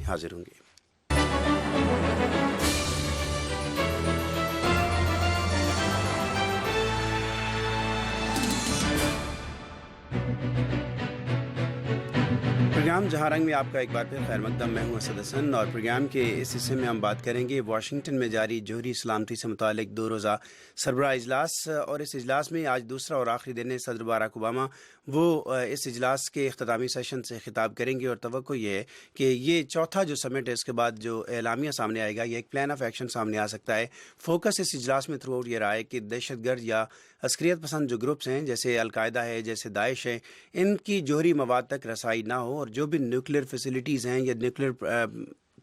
حاضر ہوں گے۔ پروگرام جہاں رنگ میں آپ کا ایک بار پھر خیر مقدم، میں ہوں اسد حسن، اور پروگرام کے اس حصے میں ہم بات کریں گے واشنگٹن میں جاری جوہری سلامتی سے متعلق 2 روزہ سربراہ اجلاس، اور اس اجلاس میں آج دوسرا اور آخری دن ہے۔ صدر باراک اوباما وہ اس اجلاس کے اختتامی سیشن سے خطاب کریں گے، اور توقع یہ ہے کہ یہ چوتھا جو سمٹ ہے اس کے بعد جو اعلامیہ سامنے آئے گا، یہ ایک پلان آف ایکشن سامنے آ سکتا ہے۔ فوکس اس اجلاس میں تھرو آؤٹ یہ رہا ہے کہ دہشت گرد یا عسکریت پسند جو گروپس ہیں جیسے القاعدہ ہے، جیسے داعش ہے، ان کی جوہری مواد تک رسائی نہ ہو، اور جو بھی نیوکلیر فیسلٹیز ہیں یا نیوکلیر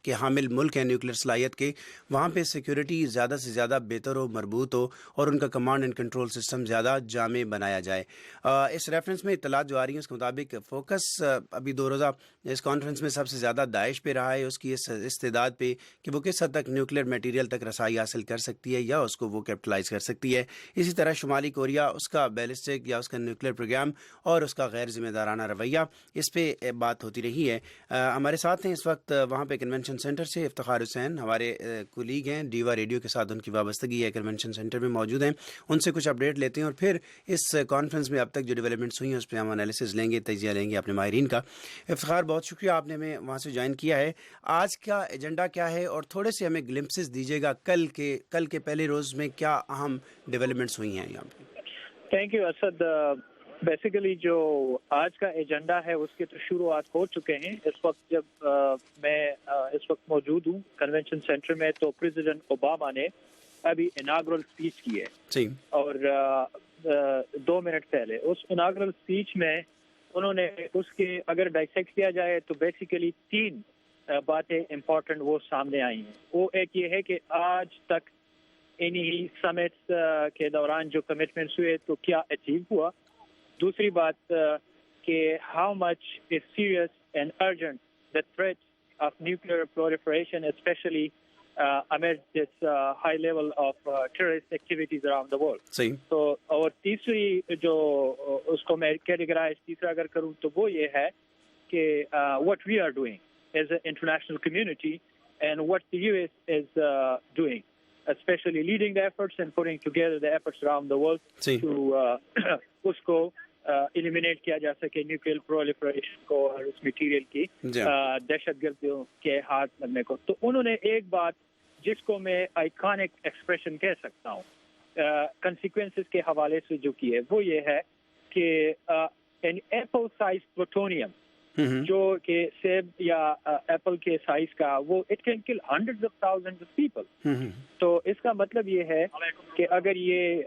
کے حامل ملک ہیں نیوکلیر صلاحیت کے، وہاں پہ سیکیورٹی زیادہ سے زیادہ بہتر ہو، مربوط ہو، اور ان کا کمانڈ اینڈ کنٹرول سسٹم زیادہ جامع بنایا جائے۔ اس ریفرنس میں اطلاعات جو آ رہی ہیں اس کے مطابق فوکس ابھی 2 روزہ اس کانفرنس میں سب سے زیادہ داعش پہ رہا ہے، اس کی اس استعداد پہ کہ وہ کس حد تک نیوکلیر میٹیریل تک رسائی حاصل کر سکتی ہے یا اس کو وہ کیپٹلائز کر سکتی ہے۔ اسی طرح شمالی کوریا، اس کا بیلسٹک یا اس کا نیوکلیر پروگرام اور اس کا غیر ذمہ دارانہ رویہ، اس پہ بات ہوتی رہی ہے۔ ہمارے ساتھ ہیں اس وقت وہاں پہ کنونشن سینٹر سے افتخار حسین، ہمارے کولیگ ہیں، ڈیوا ریڈیو کے ساتھ ان کی وابستگی ہے، کنونشن سینٹر میں موجود ہیں، ان سے کچھ اپڈیٹ لیتے ہیں اور پھر اس کانفرنس میں اب تک جو ڈیولپمنٹس ہوئی ہیں اس پہ ہم انالیسز لیں گے، تجزیہ لیں گے اپنے ماہرین کا۔ افتخار، بہت شکریہ آپ نے ہمیں وہاں سے جوائن کیا ہے۔ آج کا ایجنڈا کیا ہے، اور تھوڑے سے ہمیں گلمپسز دیجیے گا کل کے پہلے روز میں کیا اہم ڈیولپمنٹس ہوئی ہیں یہاں پہ؟ Thank you Asad. بیسیکلی جو آج کا ایجنڈا ہے اس کے تو شروعات ہو چکے ہیں۔ اس وقت جب میں اس وقت موجود ہوں کنونشن سینٹر میں، تو پریزیڈنٹ اوباما نے ابھی اناگرل اسپیچ کی ہے، اور 2 منٹ پہلے اس اناگرل اسپیچ میں انہوں نے اس کے اگر ڈائسیکٹ کیا جائے تو بیسیکلی 3 باتیں امپورٹنٹ وہ سامنے آئی ہیں۔ وہ ایک یہ ہے کہ آج تک انہی سمٹس کے دوران جو کمٹمنٹس ہوئے تو کیا اچیو ہوا۔ دوسری بات کہ how much is serious and urgent the threat of nuclear proliferation specially amid this high level of terrorist activities around the world. صحیح۔ تو اور تیسری جو اس کو میں کیٹیگرائز تیسرا اگر کروں تو وہ یہ ہے کہ what we are doing as an international community and what the US is doing, especially leading the efforts and putting together the efforts around the world to اس کو eliminate کیا جا سکے نیوکلیئر پرولیفریشن کو اور اس میٹیریل کی دہشت گردوں کے ہاتھ لگنے کو۔ تو انہوں نے ایک بات جس کو میں آئیکانک ایکسپریشن کہہ سکتا ہوں کنسیکوینسز کے حوالے سے جو کی ہے وہ یہ ہے کہ an apple size plutonium جو کہ سیب یا ایپل کے سائز کا، وہ اٹ کین کل hundreds of thousand of people. تو اس کا مطلب یہ ہے کہ اگر یہ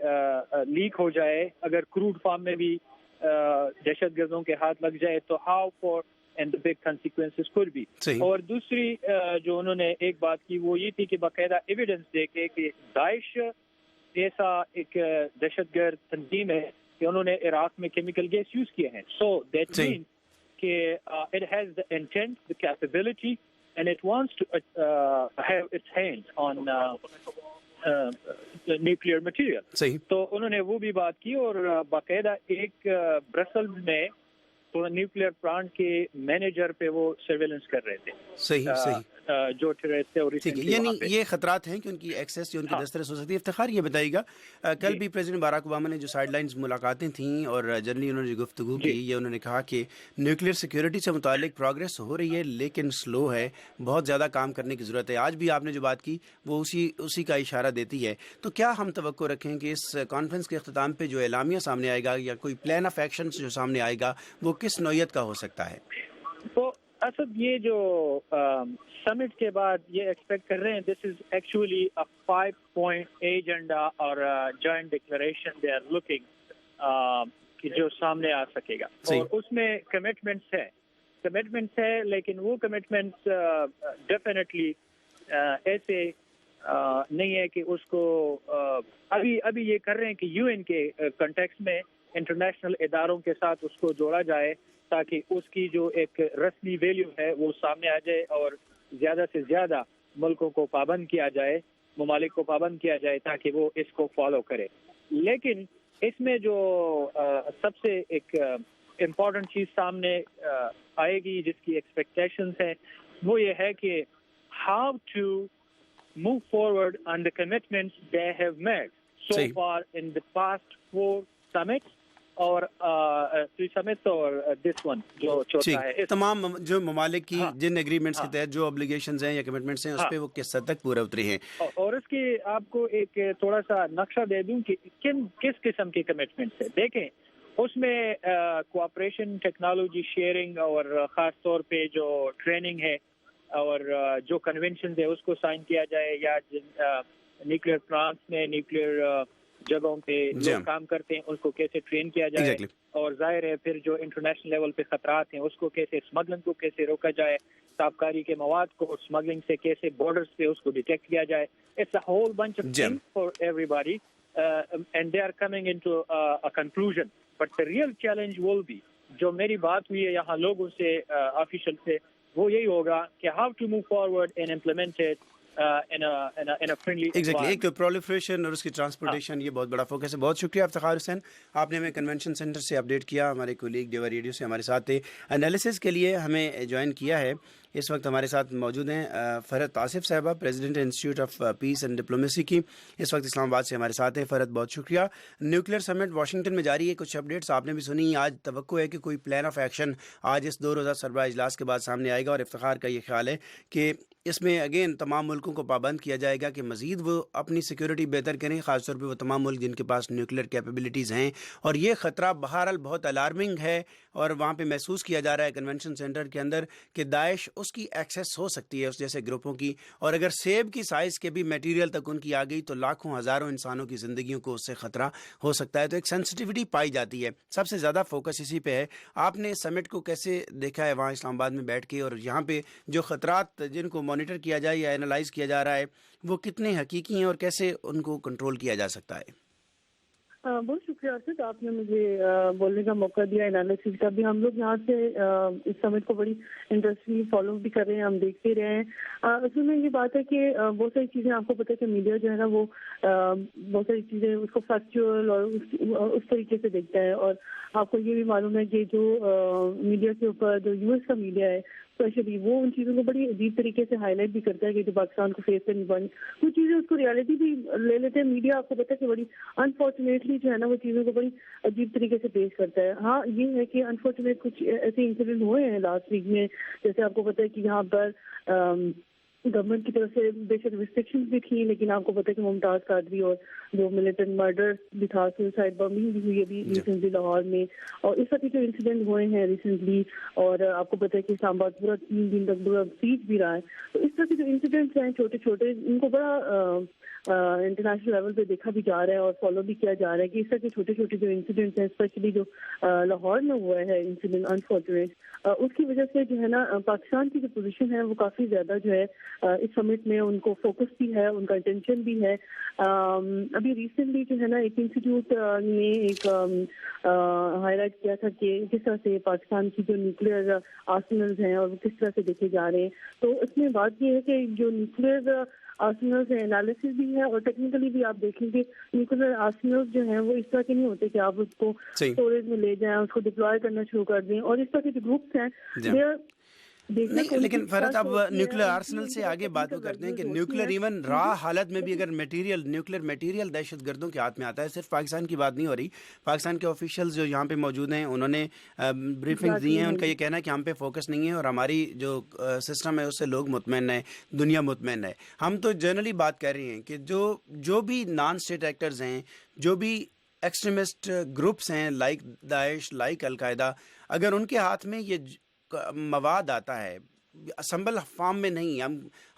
لیک ہو جائے، اگر کروڈ فارم میں بھی دہشت گردوں کے ہاتھ لگ جائے تو how far and the big consequences could be۔ اور دوسری جو انہوں نے ایک بات کی وہ یہ تھی کہ باقاعدہ ایویڈنس دے کے کہ داعش ایسا ایک دہشت گرد تنظیم ہے کہ انہوں نے عراق میں کیمیکل گیس یوز کیے ہیں۔ سو دیٹ مینس کہ it has the intent, the capability, and it wants to have its hands on nuclear material۔ صحیح۔ تو انہوں نے وہ بھی بات کی، اور باقاعدہ ایک برسلز میں نیوکلیئر پلانٹ کے مینیجر پہ وہ سرویلنس کر رہے تھے۔ صحیح جو ٹیررسٹ ہے، اور یعنی یہ خطرات ہیں کہ ان کی ایکسیس یا ان کی دسترس ہو سکتی ہے۔ افتخار، یہ بتائیے گا کل بھی پریزیڈنٹ باراک اوباما نے جو سائڈ لائنز ملاقاتیں تھیں اور جنرلی انہوں نے جو گفتگو کی، یہ انہوں نے کہا کہ نیوکلیئر سیکیورٹی سے متعلق پروگریس ہو رہی ہے لیکن سلو ہے، بہت زیادہ کام کرنے کی ضرورت ہے۔ آج بھی آپ نے جو بات کی وہ اسی کا اشارہ دیتی ہے۔ تو کیا ہم توقع رکھیں کہ اس کانفرنس کے اختتام پہ جو اعلامیہ سامنے آئے گا یا کوئی پلان آف ایکشن جو سامنے آئے گا وہ کس نوعیت کا ہو سکتا ہے؟ تو اسد یہ جو سمٹ کے بعد یہ ایکسپیکٹ کر رہے ہیں this is actually a 5-point agenda اور joint declaration they are looking کہ جو سامنے آ سکے گا، اور اس میں کمٹمنٹس ہے لیکن وہ کمٹمنٹس ڈیفینیٹلی ایسے نہیں ہے کہ اس کو ابھی یہ کر رہے ہیں کہ یو این کے کنٹیکس میں انٹرنیشنل اداروں کے ساتھ اس کو جوڑا جائے تاکہ اس کی جو ایک رسمی ویلیو ہے وہ سامنے آ جائے اور زیادہ سے زیادہ ملکوں کو پابند کیا جائے، ممالک کو پابند کیا جائے تاکہ وہ اس کو فالو کرے۔ لیکن اس میں جو سب سے ایک امپورٹنٹ چیز سامنے آئے گی جس کی ایکسپیکٹیشنز ہیں وہ یہ ہے کہ how to move forward on the commitments they have made so far in the past 4 summits اور 3 summits اور this one جو چوتھا ہے. تمام جو ممالک کی جن ایگریمنٹس کے تحت جو اوبلیگیشنز ہیں یا کمٹمنٹس ہیں اس پہ وہ کس حد تک پورے اترے ہیں. اور اس کی آپ کو ایک تھوڑا سا نقشہ دے دوں کہ کس قسم کے کمٹمنٹس ہیں. دیکھیں اس میں کوآپریشن، ٹیکنالوجی شیئرنگ اور خاص طور پہ جو ٹریننگ ہے اور جو کنونشنز ہے اس کو سائن کیا جائے، یا نیوکلیئر پلانٹس میں نیوکلیئر جگہوں پہ لوگ کام کرتے ہیں اس کو کیسے ٹرین کیا جائے. اور ظاہر ہے پھر جو انٹرنیشنل لیول پہ خطرات ہیں اس کو کیسے، اسمگلنگ کو کیسے روکا جائے، تابکاری کے مواد کو اسمگلنگ سے کیسے بارڈرز پہ اس کو ڈیٹیکٹ کیا جائے. It's a whole bunch of things for everybody and they are coming into a conclusion. But the real challenge will be, جو میری بات ہوئی ہے یہاں لوگوں سے آفیشل سے، وہ یہی ہوگا کہ how to move forward and implement it ایک تو پرولیفریشن اور اس کی ٹرانسپورٹیشن، یہ بہت بڑا فوکس ہے. بہت شکریہ افتخار حسین، آپ نے ہمیں کنونشن سینٹر سے اپڈیٹ کیا. ہمارے کولیگ ڈیوا ریڈیو سے ہمارے ساتھ تھے. انالیسس کے لیے ہمیں جوائن کیا ہے. اس وقت ہمارے ساتھ موجود ہیں فرحت آصف صاحبہ، president institute of peace and diplomacy کی. اس وقت اسلام آباد سے ہمارے ساتھ ہیں. فرحت بہت شکریہ. نیوکلیئر سمٹ واشنگٹن میں جاری ہے، کچھ اپڈیٹس آپ نے بھی سنی. آج توقع ہے کہ کوئی پلان آف ایکشن آج اس 2 روزہ سربراہ اجلاس کے بعد سامنے آئے گا، اور افتخار کا یہ خیال ہے کہ اس میں اگین تمام ملکوں کو پابند کیا جائے گا کہ مزید وہ اپنی سیکیورٹی بہتر کریں، خاص طور پہ وہ تمام ملک جن کے پاس نیوکلیئر کیپیبلٹیز ہیں. اور یہ خطرہ بہرحال بہت الارمنگ ہے، اور وہاں پہ محسوس کیا جا رہا ہے کنونشن سینٹر کے اندر کہ داعش اس کی ایکسیس ہو سکتی ہے اس جیسے گروپوں کی، اور اگر سیب کی سائز کے بھی میٹیریل تک ان کی آ گئی تو لاکھوں ہزاروں انسانوں کی زندگیوں کو اس سے خطرہ ہو سکتا ہے. تو ایک سینسٹیوٹی پائی جاتی ہے. سب سے زیادہ فوکس اسی پہ ہے. آپ نے سمٹ کو کیسے دیکھا ہے وہاں اسلام آباد میں بیٹھ کے، اور یہاں پہ جو خطرات جن کو مانیٹر کیا جائے یا اینالائز کیا جا رہا ہے وہ کتنے حقیقی ہیں اور کیسے ان کو کنٹرول کیا جا سکتا ہے؟ بہت شکریہ ارشد، آپ نے مجھے بولنے کا موقع دیا انالیسس کا بھی. ہم لوگ یہاں سے اس سمٹ کو بڑی انٹرسٹلی فالو بھی کر رہے ہیں، ہم دیکھتے رہے ہیں. اصل میں یہ بات ہے کہ بہت ساری چیزیں آپ کو پتہ ہے کہ میڈیا جو ہے نا وہ بہت ساری چیزیں اس کو فیکچوئل اور اس طریقے سے دیکھتا ہے. اور آپ کو یہ بھی معلوم ہے کہ جو میڈیا کے اوپر جو یو ایس کا میڈیا ہے اسپیشلی، وہ ان چیزوں کو بڑی عجیب طریقے سے ہائی لائٹ بھی کرتا ہے کہ جو پاکستان کو فیس کرنی پڑی، وہ چیزیں اس کو ریالٹی بھی لے لیتے ہیں. میڈیا آپ کو پتہ ہے کہ بڑی انفارچونیٹلی جو ہے نا وہ چیزوں کو بڑی عجیب طریقے سے پیش کرتا ہے. ہاں یہ ہے کہ انفارچونیٹ کچھ ایسے انسیڈنٹ ہوئے ہیں لاسٹ ویک میں، جیسے آپ کو پتہ ہے کہ یہاں پر گورنمنٹ کی طرف سے بے شک ریسٹرکشنز بھی تھیں، لیکن آپ کو پتہ ہے کہ ممتاز قادری اور جو ملیٹنٹ مرڈر بھی تھا، سوسائڈ بمبنگ بھی ہوئی ابھی ریسنٹلی لاہور میں، اور اس طرح کے جو انسیڈنٹ ہوئے ہیں ریسنٹلی. اور آپ کو پتہ ہے کہ اسلام آباد پورا 3 دن تک پورا سیج بھی رہا ہے. تو اس طرح کے جو انسیڈنٹس ہیں چھوٹے چھوٹے، ان کو بڑا انٹرنیشنل لیول پہ دیکھا بھی جا رہا ہے اور فالو بھی کیا جا رہا ہے کہ اس طرح کے چھوٹے چھوٹے جو انسیڈنٹس ہیں، اسپیشلی جو لاہور میں ہوا ہے انسیڈنٹ انفارچونیٹ، اس کی وجہ سے جو ہے نا پاکستان کی جو پوزیشن ہے وہ کافی زیادہ جو ہے اس سمٹ میں ان کو فوکس بھی ہے، ان کا اٹینشن بھی ہے. ابھی ریسنٹلی جو ہے نا ایک انسٹیٹیوٹ نے ایک ہائی لائٹ کیا تھا کہ کس طرح سے پاکستان کی جو نیوکلیئر آرسنلز ہیں اور وہ کس طرح سے دیکھے جا رہے ہیں. تو اس میں بات یہ ہے کہ جو نیوکلیئر آرسنلز ہیں، انالیسس بھی ہے اور ٹیکنیکلی بھی آپ دیکھیں گے نیوکلیئر آرسنلز جو ہیں وہ اس طرح کے نہیں ہوتے کہ آپ اس کو اسٹوریج میں لے جائیں، اس کو ڈپلوائے کرنا شروع کر دیں. اور اس طرح کے جو گروپس ہیں لیکن فرحت اب نیوکلیئر آرسنل سے آگے بات وہ کرتے ہیں کہ نیوکلیئر ایون را حالت میں بھی اگر نیوکلیئر میٹیریل دہشت گردوں کے ہاتھ میں آتا ہے، صرف پاکستان کی بات نہیں ہو رہی، پاکستان کے آفیشیلز جو یہاں پہ موجود ہیں انہوں نے بریفنگ دی ہیں. ان کا یہ کہنا ہے کہ ہم پہ فوکس نہیں ہے اور ہماری جو سسٹم ہے اس سے لوگ مطمئن ہیں، دنیا مطمئن ہے. ہم تو جنرلی بات کر رہے ہیں کہ جو بھی نان اسٹیٹ ایکٹرز ہیں، جو بھی ایکسٹریمسٹ گروپس ہیں لائک داعش، لائک القاعدہ، اگر ان کے ہاتھ میں یہ مواد آتا ہے اسمبل فارم میں نہیں،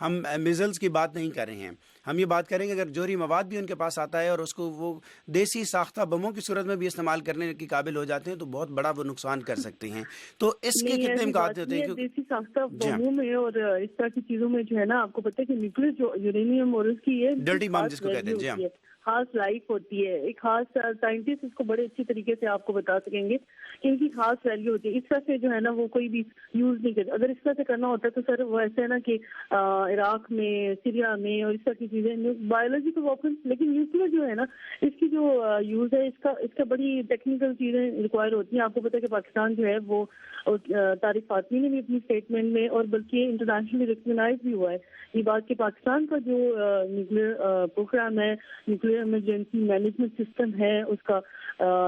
ہم میزلز کی بات نہیں کر رہے ہیں، ہم یہ بات کریں گے اگر جوہری مواد بھی ان کے پاس آتا ہے اور اس کو وہ دیسی ساختہ بموں کی صورت میں بھی استعمال کرنے کے قابل ہو جاتے ہیں تو بہت بڑا وہ نقصان کر سکتے ہیں. تو اس کے کتنے امکانات ہوتے ہیں؟ دیسی ساختہ بموں میں اور اس طرح کی چیزوں میں جو ہے نا آپ کو پتہ ہے کہ نیوکلیئر جو یورینیم اور اس کی یہ ڈرٹی بم جس کو کہتے ہیں، جی ہاں خاص لائف ہوتی ہے, ایک خاص سائنٹسٹ اس کو بڑے اچھی طریقے سے آپ کو بتا سکیں گے کہ ان کی خاص ویلیو ہوتی ہے. اس طرح سے جو ہے نا وہ کوئی بھی یوز نہیں کرتا. اگر اس طرح سے کرنا ہوتا ہے تو سر وہ ایسا ہے نا کہ عراق میں, سیریا میں اور اس طرح کی چیزیں بایولوجیکل ویپنس, لیکن نیوکلیر جو ہے نا اس کی جو یوز ہے اس کا بڑی ٹیکنیکل چیزیں ریکوائر ہوتی ہیں. آپ کو پتا ہے کہ پاکستان جو ہے وہ طارق فاطمی نے بھی اپنی اسٹیٹمنٹ میں اور بلکہ انٹرنیشنلی ریکگنائز بھی ہوا ہے یہ بات کہ پاکستان کا جو نیوکلیر پروگرام ہے, نیوکلیر ایمرجنسی مینجمنٹ سسٹم ہے, اس کا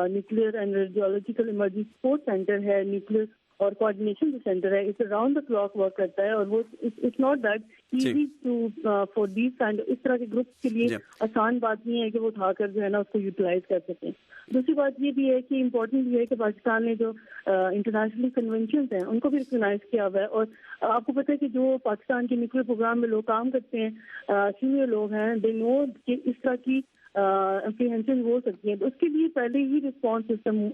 nuclear and radiological emergency support centre ہے, نیوکلیر اور کوآرڈینیشن جو سینٹر ہے, اس راؤنڈ دا کلاک ورک کرتا ہے. اور وہ it's not that easy to for these kind, اس طرح کے گروپس کے لیے آسان بات نہیں ہے کہ وہ اٹھا کر جو ہے نا اس کو یوٹیلائز کر سکیں. دوسری بات یہ بھی ہے کہ امپورٹنٹ یہ ہے کہ پاکستان نے جو انٹرنیشنل کنونشنز ہیں ان کو بھی ریکگنائز کیا ہوا ہے. اور آپ کو پتہ ہے کہ جو پاکستان کے نیوکلیر پروگرام میں لوگ کام کرتے ہیں, سینئر لوگ ہیں, دے نو کہ اس طرح کی اپریہنشن ہو سکتی ہیں, تو اس کے لیے پہلے ہی رسپانس سسٹم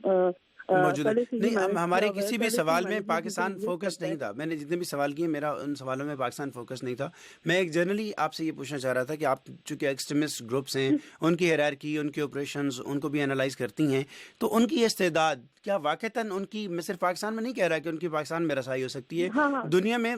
موجود ہے. نہیں, ہمارے کسی بھی سوال میں پاکستان فوکس نہیں تھا. میں نے جتنے بھی سوال کیے میرا ان سوالوں میں پاکستان فوکس نہیں تھا. میں ایک جنرلی آپ سے یہ پوچھنا چاہ رہا تھا کہ آپ چونکہ ایکسٹریمسٹ گروپس ہیں, ان کی ہیرارکی, ان کے آپریشنز, ان کو بھی انالائز کرتی ہیں, تو ان کی استعداد کیا واقعتاً ان کی, میں صرف پاکستان میں نہیں کہہ رہا کہ ان کی پاکستان میں رسائی ہو سکتی ہے, دنیا میں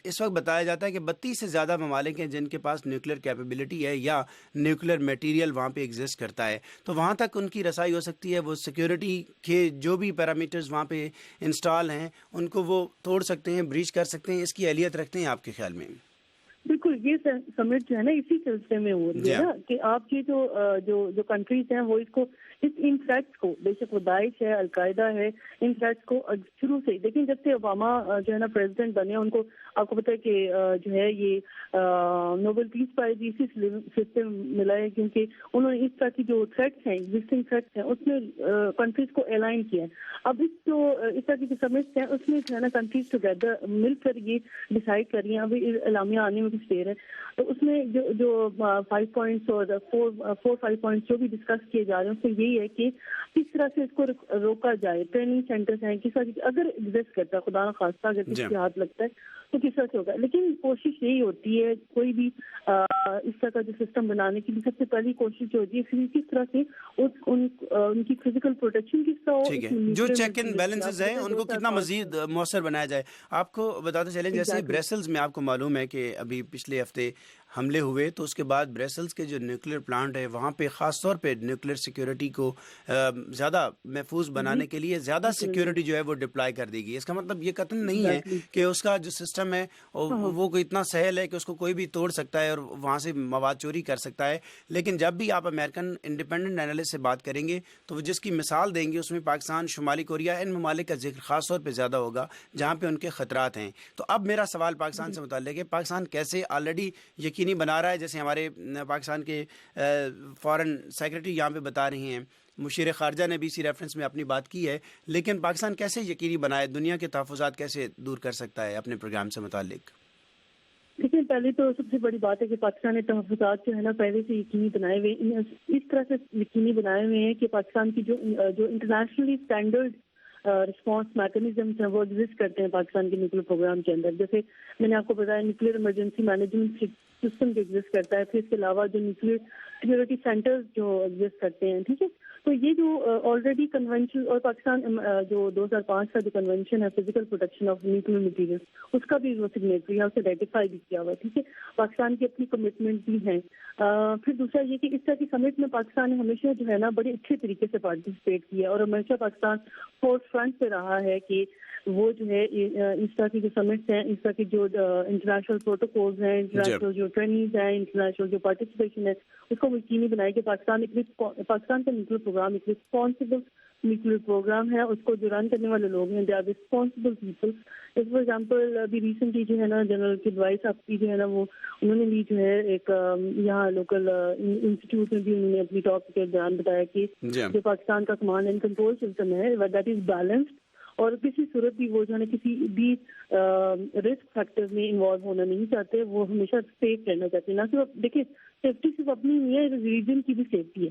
اس وقت بتایا جاتا ہے کہ 32 سے زیادہ ممالک ہیں جن کے پاس نیوکلیر کیپیبلٹی ہے یا نیوکلیر میٹیریل وہاں پہ ایگزسٹ کرتا ہے, تو وہاں تک ان کی رسائی ہو سکتی ہے. وہ سیکیورٹی کے جو بھی پیرامیٹرز وہاں پہ انسٹال ہیں ان کو وہ توڑ سکتے ہیں, بریچ کر سکتے ہیں. اس کی اہلیت رکھتے ہیں آپ کے خیال میں؟ بالکل, یہ سمٹ جو ہے نا اسی سلسلے میں ہو رہی ہے نا کہ آپ کی جو کنٹریز ہیں وہ اس کو ان تھریٹس کو, بے شک وہ داعش ہے, القاعدہ ہے, ان تھریٹس کو شروع سے دیکھیں جب سے اوباما جو ہے نا پریزیڈنٹ بنے, ان کو آپ کو پتہ ہے کہ جو ہے یہ نوبل پیس پرائز اسی سسٹم ملا ہے کیونکہ انہوں نے اس طرح کی جو تھریٹس ہیں, ایگزسٹنگ تھریٹس ہیں, اس میں کنٹریز کو الائن کیا ہے. اب اس طرح کی جو سمٹس ہیں اس میں جو ہے نا کنٹریز ٹوگیدر مل کر یہ ڈیسائڈ کر رہی ہیں. ابھی اعلامیہ آنے میں کچھ دیر ہے, تو اس میں جو 5 پوائنٹس اور 4-5 پوائنٹس جو بھی ڈسکس کیے جا رہے ہیں اس میں یہی ہے کہ کس طرح سے اس کو روکا جائے. ٹریننگ سینٹرز ہیں, کس طرح اگر ایگزسٹ کرتا ہے, خدا نخواستہ اگر کسی کے ہاتھ لگتا ہے تو کس طرح سے ہوگا. لیکن کوشش یہی ہوتی ہے کوئی بھی اس طرح کا جو سسٹم بنانے کی, سب سے پہلی کوشش جو ہوتی ہے کس طرح سے ان کی فزیکل پروٹیکشن کس طرح ہو, جو چیک اینڈ بیلنسز ہیں ان کو کتنا مزید مؤثر بنایا جائے. آپ کو بتاتے چلیں جیسے بریسلز میں آپ کو معلوم ہے کہ ابھی پچھلے ہفتے حملے ہوئے, تو اس کے بعد بریسلز کے جو نیوکلیر پلانٹ ہے وہاں پہ خاص طور پہ نیوکلیر سیکیورٹی کو زیادہ محفوظ بنانے کے لیے زیادہ سیکیورٹی جو ہے وہ ڈپلائی کر دی گئی. اس کا مطلب یہ قطعاً نہیں ہے کہ اس کا جو سسٹم ہے وہ کوئی اتنا سہل ہے کہ اس کو کوئی بھی توڑ سکتا ہے اور وہاں سے مواد چوری کر سکتا ہے. لیکن جب بھی آپ امریکن انڈیپینڈنٹ اینالسٹ سے بات کریں گے تو وہ جس کی مثال دیں گے اس میں پاکستان, شمالی کوریا, ان ممالک کا ذکر خاص طور پہ زیادہ ہوگا جہاں پہ ان کے خطرات ہیں. تو اب میرا سوال پاکستان سے متعلق ہے, پاکستان کیسے آلریڈی یقینی بنا رہا ہے, جیسے ہمارے پاکستان کے فارن سیکرٹری یہاں پہ بتا رہی ہیں, مشیر خارجہ نے بھی اسی ریفرنس میں اپنی بات کی ہے, لیکن پاکستان کیسے یقینی بنائے, دنیا کے تحفظات کیسے دور کر سکتا ہے اپنے پروگرام سے متعلق؟ دیکھیں, پہلے تو سب سے بڑی بات ہے کہ پاکستان نے تحفظات جو ہے نا پہلے سے یقینی بنائے ہوئے, اس طرح سے یقینی بنائے ہوئے ہیں کہ پاکستان کی جو انٹرنیشنلی اسٹینڈرڈ رسپانس میکینزمس ہیں وہ ایگزسٹ کرتے ہیں پاکستان کے نیوکلیر پروگرام کے اندر. جیسے میں نے آپ کو بتایا نیوکلیر ایمرجنسی مینجمنٹ سسٹم جو ایگزسٹ کرتا ہے, پھر اس کے علاوہ جو نیوکلیر سیکورٹی سینٹرز جو ایگزسٹ کرتے ہیں, ٹھیک ہے. تو یہ جو آلریڈی کنونشن اور پاکستان جو 2005 کا جو کنونشن ہے physical protection of nuclear material, اس کا بھی وہ سگنیٹری ہے, اسے ریٹیفائی بھی کیا ہوا ہے, ٹھیک ہے. پاکستان کی اپنی کمٹمنٹ بھی ہیں. پھر دوسرا یہ کہ اس طرح کی سمٹ میں پاکستان نے ہمیشہ جو ہے نا بڑے اچھے طریقے سے پارٹیسپیٹ کیا اور ہمیشہ پاکستان فورس فرنٹ پہ رہا ہے کہ وہ جو ہے اس طرح کی جو سمٹس ہیں, اس طرح کی جو انٹرنیشنل پروٹوکولز ہیں, انٹرنیشنل جو ٹریننگز ہیں, انٹرنیشنل جو پارٹیسپیشن ہے, اس کو یقینی بنائے کہ پاکستان کا نیوکلیر پروگرام ایک رسپانسبل نیوکلیر پروگرام ہے. اس کو جو رن کرنے والے لوگ ہیں they are responsible people. For example ابھی ریسنٹلی جو ہے نا جنرل کی ایڈوائس آپ کی جو ہے نا وہ انہوں نے بھی جو ہے ایک یہاں لوکل انسٹیٹیوٹ میں بھی انہوں نے اپنی ٹاک کے دوران بتایا کہ جو پاکستان کا کمانڈ اینڈ کنٹرول سسٹم ہے دیٹ از بیلنسڈ, اور کسی صورت بھی وہ جو ہے کسی بھی رسک فیکٹر میں انوالو ہونا نہیں چاہتے, وہ ہمیشہ سیف رہنا چاہتے ہیں. نہ صرف دیکھیں سیفٹی صرف اپنی نہیں ہے, ریجن کی بھی سیفٹی ہے.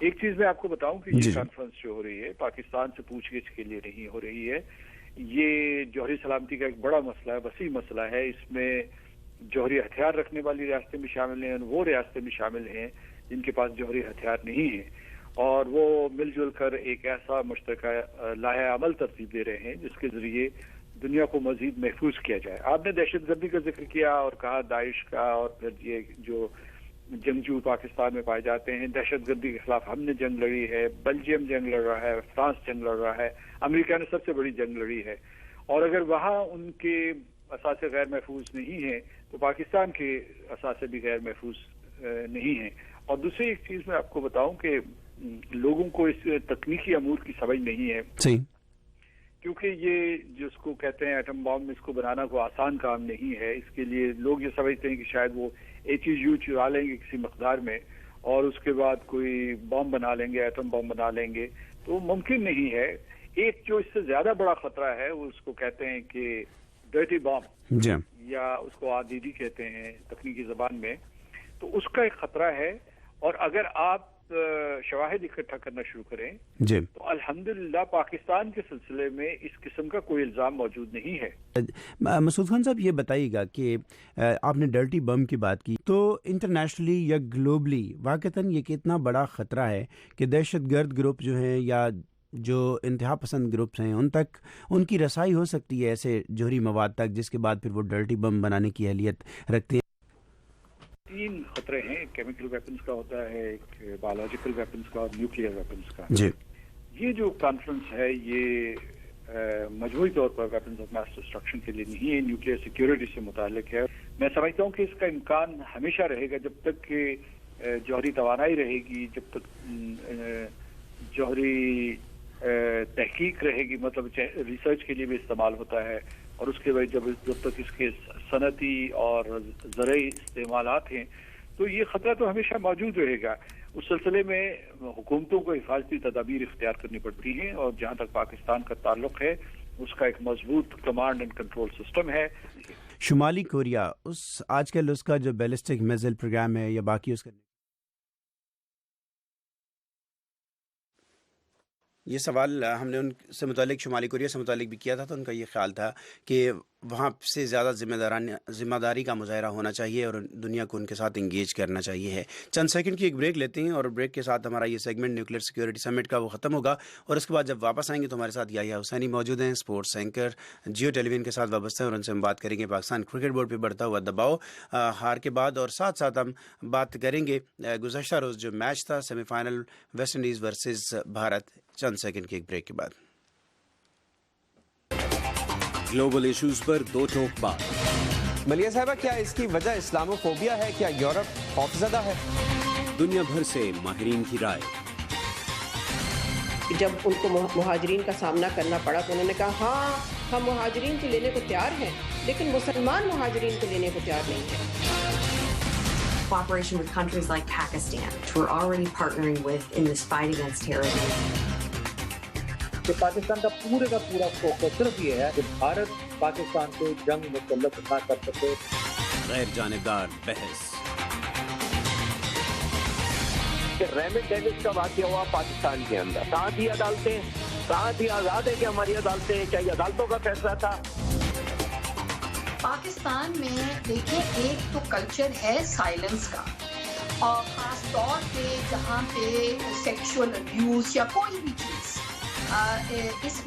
ایک چیز میں آپ کو بتاؤں کہ یہ کانفرنس جو ہو رہی ہے پاکستان سے پوچھ گچھ کے لیے نہیں ہو رہی ہے. یہ جوہری سلامتی کا ایک بڑا مسئلہ ہے, وسیع مسئلہ ہے. اس میں جوہری ہتھیار رکھنے والی ریاستیں بھی شامل ہیں, وہ ریاستیں بھی شامل ہیں جن کے پاس جوہری ہتھیار نہیں ہیں, اور وہ مل جل کر ایک ایسا مشترکہ لائحہ عمل ترتیب دے رہے ہیں جس کے ذریعے دنیا کو مزید محفوظ کیا جائے. آپ نے دہشت گردی کا ذکر کیا اور کہا داعش کا, اور پھر یہ جو جنگجو پاکستان میں پائے جاتے ہیں, دہشت گردی کے خلاف ہم نے جنگ لڑی ہے, بلجیم جنگ لڑ رہا ہے, فرانس جنگ لڑ رہا ہے, امریکہ نے سب سے بڑی جنگ لڑی ہے, اور اگر وہاں ان کے اثاثے غیر محفوظ نہیں ہیں تو پاکستان کے اثاثے بھی غیر محفوظ نہیں ہیں. اور دوسری ایک چیز میں آپ کو بتاؤں کہ لوگوں کو اس تکنیکی امور کی سمجھ نہیں ہے, کیونکہ یہ جس کو کہتے ہیں ایٹم بام, اس کو بنانا کوئی آسان کام نہیں ہے. اس کے لیے لوگ یہ سمجھتے ہیں کہ شاید وہ ATU چرا لیں گے کسی مقدار میں اور اس کے بعد کوئی بم بنا لیں گے, ایٹم بم بنا لیں گے, تو ممکن نہیں ہے. ایک جو اس سے زیادہ بڑا خطرہ ہے وہ اس کو کہتے ہیں کہ ڈرٹی بم, یا اس کو آدیدی کہتے ہیں تکنیکی زبان میں, تو اس کا ایک خطرہ ہے. اور اگر آپ شواہد اکٹھا کرنا شروع کریں تو الحمدللہ پاکستان کے سلسلے میں اس قسم کا کوئی الزام موجود نہیں ہے. مسعود خان صاحب, یہ بتائیے گا کہ آپ نے ڈرٹی بم کی بات کی, تو انٹرنیشنلی یا گلوبلی واقعتاً یہ کتنا بڑا خطرہ ہے کہ دہشت گرد گروپ جو ہیں یا جو انتہا پسند گروپس ہیں ان تک ان کی رسائی ہو سکتی ہے ایسے جوہری مواد تک, جس کے بعد پھر وہ ڈرٹی بم بنانے کی اہلیت رکھتے ہیں؟ 3 خطرے ہیں, ایک کیمیکل ویپنز کا ہوتا ہے, ایک بایولوجیکل ویپنز کا, اور نیوکلیئر ویپنز کا. یہ جو کانفرنس ہے یہ مجموعی طور پر ویپنز آف میس ڈسٹرکشن کے لیے نہیں ہے, نیوکلیئر سیکیورٹی سے متعلق ہے. میں سمجھتا ہوں کہ اس کا امکان ہمیشہ رہے گا جب تک کہ جوہری توانائی رہے گی, جب تک جوہری تحقیق رہے گی, مطلب ریسرچ کے لیے بھی استعمال ہوتا ہے, اور اس کے بعد جب تک اس کے صنعتی اور زرعی استعمالات ہیں تو یہ خطرہ تو ہمیشہ موجود رہے گا. اس سلسلے میں حکومتوں کو حفاظتی تدابیر اختیار کرنی پڑتی ہیں, اور جہاں تک پاکستان کا تعلق ہے اس کا ایک مضبوط کمانڈ اینڈ کنٹرول سسٹم ہے. شمالی کوریا آج کل اس کا جو بیلسٹک میزائل پروگرام ہے یا باقی اس کا, یہ سوال ہم نے ان سے متعلق شمالی کوریا سے متعلق بھی کیا تھا, تو ان کا یہ خیال تھا کہ وہاں سے زیادہ ذمہ داری کا مظاہرہ ہونا چاہیے اور دنیا کو ان کے ساتھ انگیج کرنا چاہیے ہے. چند سیکنڈ کی ایک بریک لیتے ہیں, اور بریک کے ساتھ ہمارا یہ سیگمنٹ نیوکلیئر سیکیورٹی سمٹ کا وہ ختم ہوگا, اور اس کے بعد جب واپس آئیں گے تو ہمارے ساتھ یحییٰ حسینی موجود ہیں, اسپورٹس اینکر, جیو ٹیلی ویژن کے ساتھ وابستہ ہیں, اور ان سے ہم بات کریں گے پاکستان کرکٹ بورڈ پہ بڑھتا ہوا دباؤ ہار کے بعد, اور ساتھ ساتھ ہم بات کریں گے گزشتہ روز جو میچ تھا semi final West Indies versus Bharat. چند سیکنڈ کی ایک بریک کے بعد گلوبل ایشوز پر 2 ٹوک بات. ملیہ صاحبہ, کیا اس کی وجہ اسلامو فوبیا ہے؟ کیا یورپ خوفزدہ ہے؟ دنیا بھر سے ماہرین کی رائے. جب ان کو مہاجرین کا سامنا کرنا پڑا تو انہوں نے کہا ہاں ہم مہاجرین کو لینے کو تیار ہیں, لیکن مسلمان مہاجرین کو لینے کو تیار نہیں ہیں. Cooperation with countries like Pakistan, which we're already partnering with in this fight against terrorism. کہ پاکستان کا پورا فوکس صرف یہ ہے کہ بھارت پاکستان کو جنگ مسلط نہ کر سکے. غیر جانبدار بحث. کہ ریمنڈ ڈیوس کا واقعہ ہوا پاکستان کے اندر, کہاں تھی عدالتیں, کہاں تھی آزاد ہے کہ ہماری عدالتیں, کیا یہ عدالتوں کا فیصلہ تھا؟ پاکستان میں دیکھیں ایک تو کلچر ہے سائلنس کا, اور خاص طور پہ جہاں پہ سیکشول ابیوز یا کوئی بھی چیز اس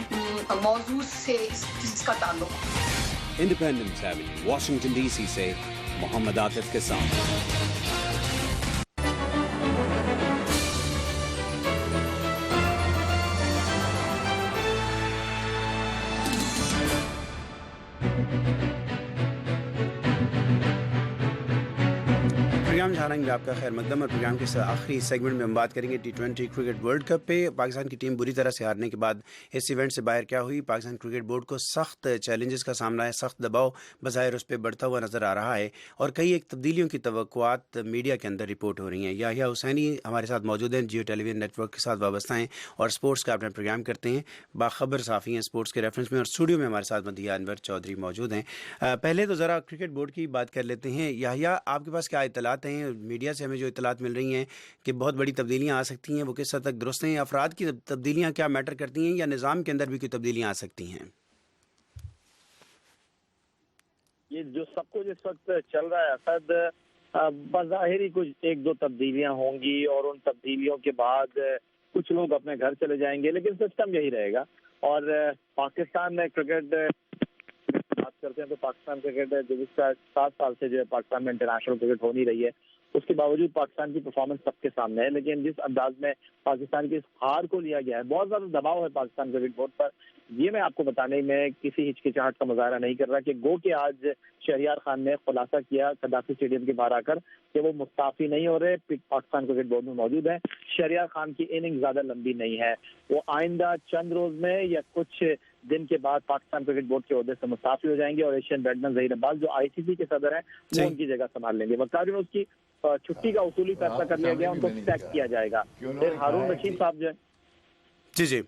موضوع سے جس کا تعلق. Independence Avenue, Washington D C سے محمد عاطف کے ساتھ. پروگرام جہاں میں آپ کا خیر مقدم, اور پروگرام کے آخری سیگمنٹ میں ہم بات کریں گے T20 کرکٹ ورلڈ کپ پہ. پاکستان کی ٹیم بری طرح سے ہارنے کے بعد اس ایونٹ سے باہر کیا ہوئی. پاکستان کرکٹ بورڈ کو سخت چیلنجز کا سامنا ہے, سخت دباؤ بظاہر اس پہ بڑھتا ہوا نظر آ رہا ہے, اور کئی ایک تبدیلیوں کی توقعات میڈیا کے اندر رپورٹ ہو رہی ہیں. یحییٰ حسینی ہمارے ساتھ موجود ہیں, جیو ٹیلی ویژن نیٹ ورک کے ساتھ وابستہ ہیں اور اسپورٹس کا اپنا پروگرام کرتے ہیں, باخبر صحافی ہیں اسپورٹس کے ریفرنس میں, اور اسٹوڈیو میں ہمارے ساتھ مدیحہ انور چودھری موجود ہیں. پہلے تو ذرا کرکٹ بورڈ کی بات کر لیتے ہیں. یحییٰ, آپ کے پاس کیا اطلاعات آتے ہیں میڈیا سے ہمیں جو اطلاعات مل رہی ہیں کہ بہت بڑی تبدیلیاں آ سکتی ہیں، وہ کس حد تک درست ہیں؟ افراد کی تبدیلیاں کیا میٹر کرتی ہیں یا نظام کے اندر بھی کوئی تبدیلیاں آ سکتی ہیں؟ یہ جو سب کچھ اس وقت چل رہا ہے اسد، بظاہر ہی کچھ ایک دو تبدیلیاں ہوں گی اور ان تبدیلیوں کے بعد کچھ لوگ اپنے گھر چلے جائیں گے، لیکن سسٹم یہی رہے گا. اور پاکستان میں کرکٹ بات کرتے ہیں تو پاکستان کرکٹ جو 7 سال سے جو ہے پاکستان میں انٹرنیشنل کرکٹ ہو نہیں رہی ہے، اس کے باوجود پاکستان کی پرفارمنس سب کے سامنے ہے. لیکن جس انداز میں پاکستان کی اس ہار کو لیا گیا ہے، بہت زیادہ دباؤ ہے پاکستان کرکٹ بورڈ پر. یہ میں آپ کو بتانے میں کسی ہچکچاہٹ کا مظاہرہ نہیں کر رہا کہ گو کہ آج شہریار خان نے خلاصہ کیا قذافی اسٹیڈیم کے باہر آ کر کہ وہ مستعفی نہیں ہو رہے، پاکستان کرکٹ بورڈ میں موجود ہیں. شہریار خان کی اننگ زیادہ لمبی نہیں ہے، وہ آئندہ چند روز میں یا کچھ دن کے بعد پاکستان کرکٹ بورڈ کے عہدے سے مستعفی ہو جائیں گے اور ایشین بیٹسمین ظہیر عباس جو آئی سی سی کے صدر ہیں وہ ان کی جگہ سنبھال لیں گے. وقت اس کی چھٹی کا اصولی فیصلہ کر لیا گیا، ان کو سیک کیا جائے گا. پھر ہارون رشید صاحب جو ہے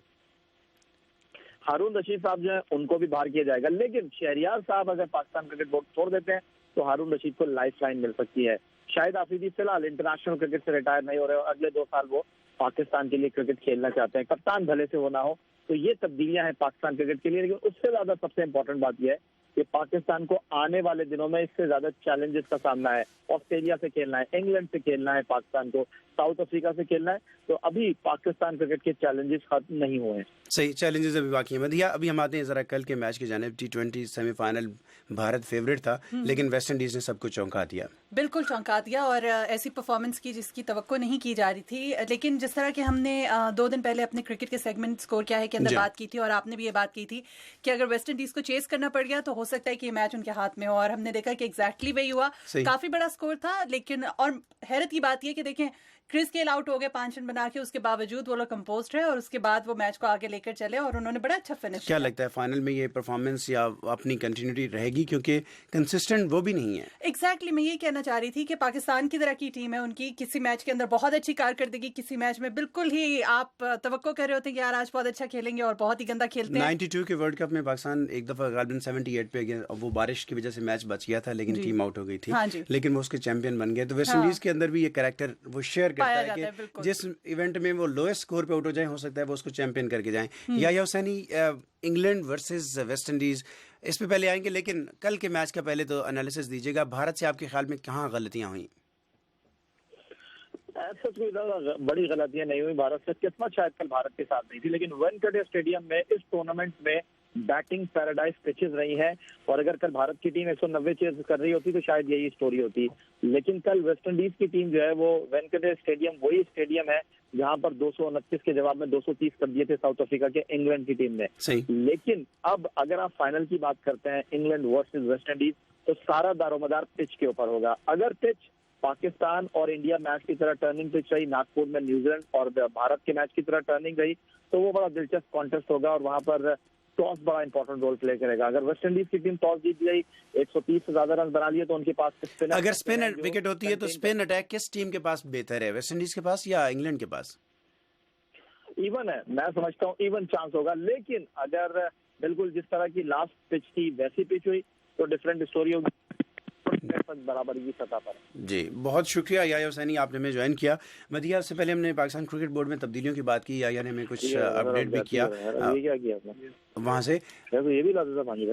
ہارون رشید صاحب جو ہے ان کو بھی باہر کیا جائے گا. لیکن شہریار صاحب اگر پاکستان کرکٹ بورڈ چھوڑ دیتے ہیں تو ہارون رشید کو لائف لائن مل سکتی ہے. شاہد آفریدی فی الحال انٹرنیشنل کرکٹ سے ریٹائر نہیں ہو رہے اور اگلے 2 سال وہ پاکستان کے لیے کرکٹ کھیلنا چاہتے ہیں. کپتان بھلے سے ہونا ہو تو یہ تبدیلیاں ہیں پاکستان کرکٹ کے لیے. لیکن اس سے زیادہ سب سے امپورٹنٹ بات یہ ہے کہ پاکستان کو آنے والے دنوں میں اس سے زیادہ چیلنجز کا سامنا ہے. آسٹریلیا سے کھیلنا ہے، انگلینڈ سے کھیلنا ہے، پاکستان کو ساؤتھ افریقہ سے کھیلنا ہے. تو ابھی پاکستان کرکٹ کے چیلنجز ختم نہیں ہوئے ہیں. صحیح، چیلنجز ابھی باقی ہیں. مدیحہ، ابھی ہم آتے ہیں ذرا کل کے میچ کی جانب. T20 semi final Bharat favourite تھا لیکن ویسٹ انڈیز نے سب کو چونکا دیا. بالکل چونکا دیا اور ایسی پرفارمنس کی جس کی توقع نہیں کی جا رہی تھی. لیکن جس طرح کہ ہم نے 2 دن پہلے اپنے کرکٹ کے سیگمنٹ سکور کیا ہے کے اندر بات کی تھی اور آپ نے بھی یہ بات کی تھی کہ اگر ویسٹ انڈیز کو چیز کرنا پڑ گیا تو ہو سکتا ہے کہ یہ میچ ان کے ہاتھ میں ہو، اور ہم نے دیکھا کہ ایگزیکٹلی وہی ہوا. کافی بڑا سکور تھا. لیکن اور حیرت کی بات یہ کہ دیکھیں کرس گیل آؤٹ ہو گئے 5 رن بنا کے، اس کے باوجود وہ لوگ کمپوزڈ ہے اور اس کے بعد وہ میچ کو آگے لے کر چلے اور انہوں نے بڑا اچھا فنش کیا. لگتا ہے فائنل میں یہ پرفارمنس یا اپنی کنٹینیوٹی رہے گی کیونکہ کنسسٹنٹ وہ بھی نہیں ہے؟ ایگزیکٹلی میں یہ کہنا چاہ رہی تھی کہ پاکستان کی طرح کی ٹیم ہے، ان کی کسی میچ کے اندر بہت اچھی کارکردگی، کسی میچ میں بالکل ہی آپ توقع کر رہے ہوتے ہیں کہ یار آج بہت اچھا کھیلیں گے اور بہت ہی گندا کھیلتے ہیں. 92 کے ورلڈ کپ میں پاکستان ایک دفعہ غالباً 78 پہ گیا، وہ بارش کی وجہ سے میچ بچ گیا تھا لیکن ٹیم آؤٹ ہو گئی تھی. لیکن وہ اس کے چیمپئن بن گئے. تو ویسٹ انڈیز کے اندر بھی یہ کریکٹر وہ شیئر کرتا ہے کہ جس ایونٹ میں وہ لوئسٹ اسکور پہ آؤٹ ہو جائیں ہو سکتا ہے وہ اس کو چیمپئن کر کے جائیں. یحییٰ حسینی، انگلینڈ ورسز ویسٹ انڈیز، اس پہ پہلے آئیں گے لیکن کل کے میچ کا پہلے تو انالیسس دیجیے گا. بھارت سے آپ کے خیال میں کہاں غلطیاں ہوئیں؟ ایسا کوئی بڑی غلطیاں نہیں ہوئی. بھارت سے قسمت شاید کل بھارت کے ساتھ نہیں تھی، لیکن وینکٹے اسٹیڈیم میں اس ٹورنامنٹ میں بیٹنگ پیراڈائز پچز رہی ہے اور اگر کل بھارت کی ٹیم 190 چیز کر رہی ہوتی تو شاید یہی اسٹوری ہوتی. لیکن کل ویسٹ انڈیز کی ٹیم جو ہے وہ وینکٹے اسٹیڈیم وہی اسٹیڈیم ہے جہاں پر 229 کے جواب میں 230 کر دیے تھے ساؤتھ افریقہ کے انگلینڈ کی ٹیم نے. لیکن اب اگر آپ فائنل کی بات کرتے ہیں انگلینڈ ورسز ویسٹ انڈیز تو سارا دار و مدار پچ کے اوپر ہوگا. اگر پچ پاکستان اور انڈیا میچ کی طرح ٹرننگ پچ رہی، ناگپور میں نیوزی لینڈ اور بھارت کے میچ کی طرح ٹرننگ رہی تو وہ بڑا دلچسپ کانٹیسٹ ہوگا اور وہاں پر ٹاس بڑا امپورٹنٹ رول پلے کرے گا. اگر ویسٹ انڈیز کی ٹیم ٹاس جیت گئی 130 سے زیادہ رن بنا لیے تو ان کے پاس اگر اسپن وکٹ ہوتی ہے تو اسپن اٹیک کس ٹیم کے پاس بہتر ہے، ویسٹ انڈیز کے پاس یا انگلینڈ کے پاس؟ ایون ہے، میں سمجھتا ہوں ایون چانس ہوگا. لیکن اگر بالکل جس طرح کی لاسٹ پچ تھی ویسی پچ ہوئی تو ڈفرینٹ اسٹوری ہوگی برابر کی سطح پر. جی بہت شکریہ یحییٰ حسینی، آپ نے ہمیں جوائن کیا. مدیحہ، اس سے پہلے ہم نے پاکستان کرکٹ بورڈ میں تبدیلیوں کی بات کی، یحییٰ نے ہمیں کچھ اپڈیٹ بھی کیا وہاں سے، یہ بھی لازم بھائی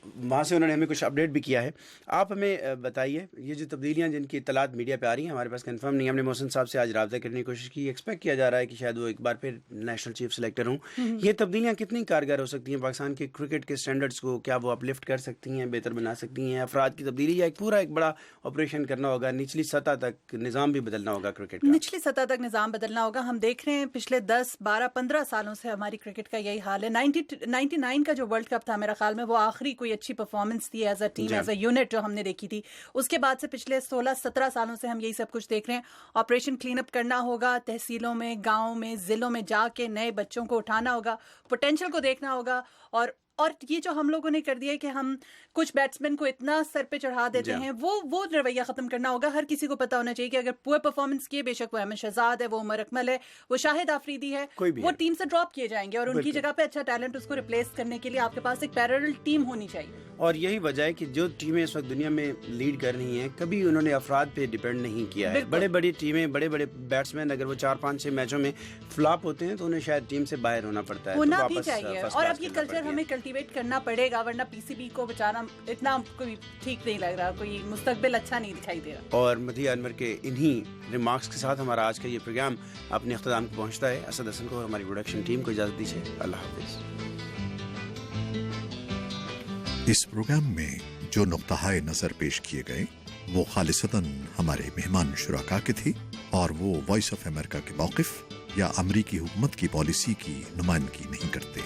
وہاں سے انہوں نے ہمیں کچھ اپڈیٹ بھی کیا ہے. آپ ہمیں بتائیے یہ جو تبدیلیاں جن کی اطلاعات میڈیا پہ آ رہی ہیں ہمارے پاس کنفرم نہیں. ہم نے محسن صاحب سے آج رابطہ کرنے کی کوشش کی، ایکسپیکٹ کیا جا رہا ہے کہ شاید وہ ایک بار پھر نیشنل چیف سلیکٹر ہوں. یہ تبدیلیاں کتنی کارگر ہو سکتی ہیں پاکستان کے کرکٹ کے اسٹینڈرڈس کو؟ کیا وہ اپ لفٹ کر سکتی ہیں، بہتر بنا سکتی ہیں؟ افراد کی تبدیلی یا ایک بڑا آپریشن کرنا ہوگا، نچلی سطح تک نظام بھی بدلنا ہوگا کرکٹ کا؟ نچلی سطح تک نظام بدلنا ہوگا. ہم دیکھ رہے ہیں پچھلے 10 12 15 سالوں سے ہماری کرکٹ کا یہی حال ہے. 99 کا جو ورلڈ کپ تھا میرا خیال میں وہ آخری کوئی اچھی پرفارمنس تھی as a team, as a unit جو ہم نے دیکھی تھی. اس کے بعد سے پچھلے 16-17 سالوں سے ہم یہی سب کچھ دیکھ رہے ہیں. آپریشن کلین اپ کرنا ہوگا، تحصیلوں میں، گاؤں میں، ضلعوں میں جا کے نئے بچوں کو اٹھانا ہوگا، پوٹینشیل کو دیکھنا ہوگا اور اور یہ جو ہم لوگوں نے کر دیا ہے کہ ہم کچھ بیٹسمین کو اتنا سر پہ چڑھا دیتے ہیں, وہ رویہ ختم کرنا ہوگا. ہر کسی کو پتا ہونا چاہیے کہ اگر پور پرفارمنس کیے, بے شک وہ احمد شہزاد ہے, وہ عمر اکمل ہے, وہ شاہد آفریدی ہے, وہ ٹیم سے ڈراپ کیے جائیں گے اور ان کی جگہ پہ اچھا ٹیلنٹ اس کو ریپلیس کرنے کے لیے آپ کے پاس ایک پیرل ٹیم ہونی چاہیے. اور یہی وجہ ہے کہ جو ٹیمیں اس وقت دنیا میں لیڈ کر رہی ہیں, کبھی انہوں نے افراد پہ ڈیپینڈ نہیں کیا ہے. بڑے بڑی ٹیمیں, بڑے بڑے بیٹسمین اگر وہ 4-5-6 میچوں میں فلاپ ہوتے ہیں تو انہیں شاید ٹیم سے باہر ہونا پڑتا ہے, ہونا بھی چاہیے. اور اب یہ کلچر ہمیں کلٹیویٹ کرنا پڑے گا, ورنہ پی سی بی کو بچانا اتنا کوئی ٹھیک نہیں لگ رہا, کوئی مستقبل اچھا نہیں دکھائی دے رہا. اور مدیحہ انور کے انہی ریمارکس کے ساتھ ہمارا آج کا یہ پروگرام اپنے اختتام کو پہنچتا ہے. اسد حسن کو اور ہماری پروڈکشن ٹیم کو اجازت دیجیے. اللہ حافظ. اس پروگرام میں جو نقطہ نظر پیش کیے گئے وہ خالصتاً ہمارے مہمان شرکاء کے تھے, اور وہ وائس آف امریکہ کے موقف یا امریکی حکومت کی پالیسی کی نمائندگی نہیں کرتے.